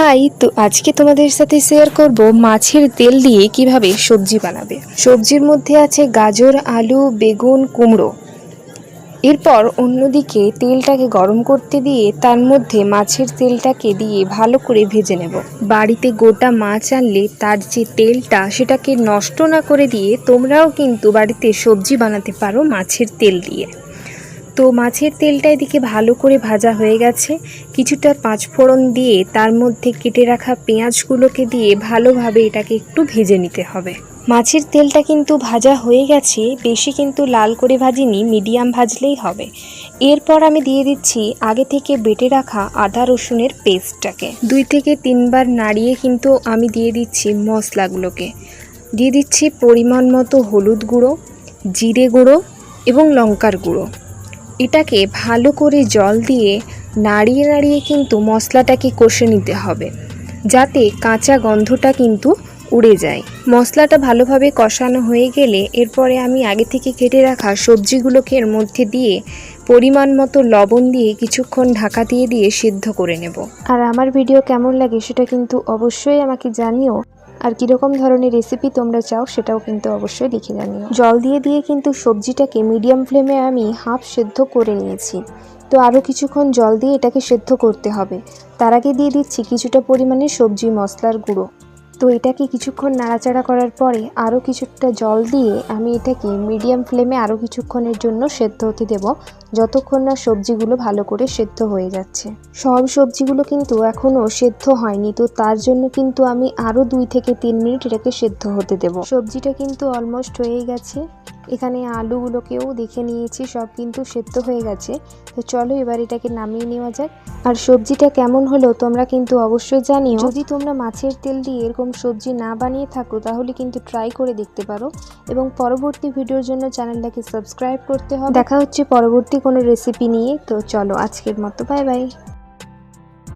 High, তো আজকে তোমাদের সাথে শেয়ার করব মাছের তেল দিয়ে কিভাবে সবজি বানাবে। সবজির মধ্যে আছে গাজর, আলু, বেগুন, কুমড়ো। এরপর অন্যদিকে তেলটাকে গরম করতে দিয়ে তার মধ্যে মাছের তেলটাকে দিয়ে ভালো করে ভেজে নেব। বাড়িতে গোটা মাছ আনলে তার যে তেলটা সেটাকে নষ্ট না করে দিয়ে তোমরাও কিন্তু বাড়িতে সবজি বানাতে পারো মাছের তেল দিয়ে। তো মাছের তেলটা এদিকে ভালো করে ভাজা হয়ে গেছে। কিছুটা পাঁচফোড়ন দিয়ে তার মধ্যে কেটে রাখা পেঁয়াজগুলোকে দিয়ে ভালোভাবে এটাকে একটু ভেজে নিতে হবে। মাছের তেলটা কিন্তু ভাজা হয়ে গেছে, বেশি কিন্তু লাল করে ভাজিনি, মিডিয়াম ভাজলেই হবে। এরপর আমি দিয়ে দিচ্ছি আগে থেকে বেটে রাখা আদা রসুনের পেস্টটাকে 2 থেকে 3 বার নাড়িয়ে কিন্তু আমি দিয়ে দিচ্ছি মশলাগুলোকে। দিয়ে দিচ্ছি পরিমাণ মতো হলুদ গুঁড়ো, জিরে গুঁড়ো এবং লঙ্কার গুঁড়ো। এটাকে ভালো করে জল দিয়ে নাড়িয়ে নাড়িয়ে কিন্তু মশলাটাকে কষে নিতে হবে, যাতে কাঁচা গন্ধটা কিন্তু উড়ে যায়। মশলাটা ভালোভাবে কষানো হয়ে গেলে এরপরে আমি আগে থেকে কেটে রাখা সবজিগুলোকে এর মধ্যে দিয়ে পরিমাণ মতো লবণ দিয়ে কিছুক্ষণ ঢাকা দিয়ে দিয়ে সিদ্ধ করে নেব। আর আমার ভিডিও কেমন লাগে সেটা কিন্তু অবশ্যই আমাকে জানিও। আর কীরকম ধরনের রেসিপি তোমরা চাও সেটাও কিন্তু অবশ্যই লিখে জানিও। জল দিয়ে দিয়ে কিন্তু সবজিটাকে মিডিয়াম ফ্লেমে আমি হাফ সেদ্ধ করে নিয়েছি। তো আরও কিছুক্ষণ জল দিয়ে এটাকে সেদ্ধ করতে হবে। তার আগে দিয়ে দিচ্ছি কিছুটা পরিমাণে সবজি মশলার গুঁড়ো। তো এটাকে কিছুক্ষণ নাড়াচাড়া করার পরে আরও কিছুটা জল দিয়ে আমি এটাকে মিডিয়াম ফ্লেমে আরও কিছুক্ষণের জন্য সেদ্ধ হতে দেব, যতক্ষণ না সবজিগুলো ভালো করে সেদ্ধ হয়ে যাচ্ছে। সব সবজিগুলো কিন্তু এখনও সেদ্ধ হয়নি, তো তার জন্য কিন্তু আমি আরও 2 থেকে 3 মিনিট এটাকে সেদ্ধ হতে দেব। সবজিটা কিন্তু অলমোস্ট হয়ে গেছে। এখানে আলুগুলোকেও দেখে নিয়েছি, সব কিন্তু সেদ্ধ হয়ে গেছে। তো চলো এবার এটাকে নামিয়ে নেওয়া যাক। আর সবজিটা কেমন হলো তোমরা কিন্তু অবশ্যই জানিও। যদি তোমরা মাছের তেল দিয়ে এরকম সবজি না বানিয়ে থাকো তাহলে কিন্তু ট্রাই করে দেখতে পারো, এবং পরবর্তী ভিডিওর জন্য চ্যানেলটাকে সাবস্ক্রাইব করতে হবে। দেখা হচ্ছে পরবর্তী কোনো রেসিপি নিয়ে। তো চলো আজকের মতো বাই বাই।